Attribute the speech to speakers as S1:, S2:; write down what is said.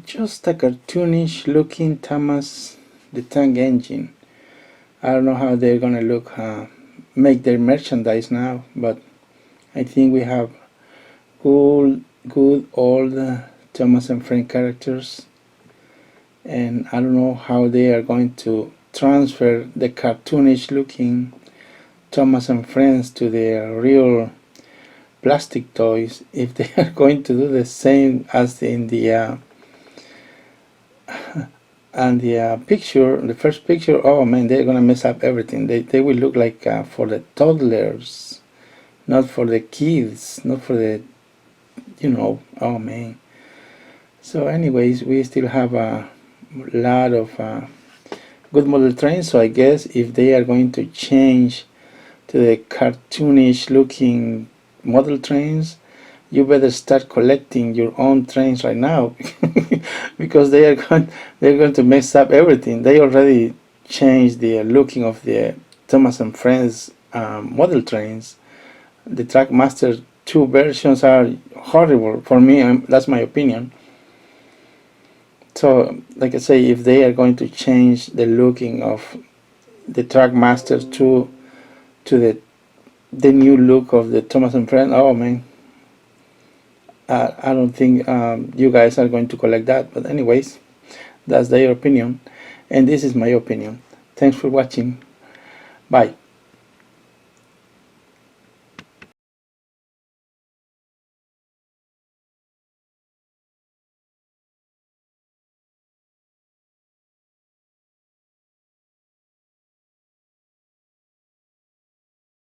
S1: just a cartoonish looking Thomas the Tank Engine. I don't know how they're gonna look, make their merchandise now, but I think we have good old Thomas and Friend characters, and I don't know how they are going to transfer the cartoonish looking Thomas and Friends to their real plastic toys, if they are going to do the same as in the and the picture, the first picture. Oh man, they're gonna mess up everything. They will look like for the toddlers, not for the kids, not for the, oh man. So anyways, we still have a lot of good model trains, so I guess if they are going to change to the cartoonish looking model trains, you better start collecting your own trains right now because they're going to mess up everything. They already changed the looking of the Thomas and Friends model trains. The Trackmaster 2 versions are horrible for me, that's my opinion. So like I say, if they are going to change the looking of the Trackmaster 2 to the new look of the Thomas and Friends, oh man, I don't think you guys are going to collect that. But anyways, that's their opinion, and this is my opinion. Thanks for watching. Bye.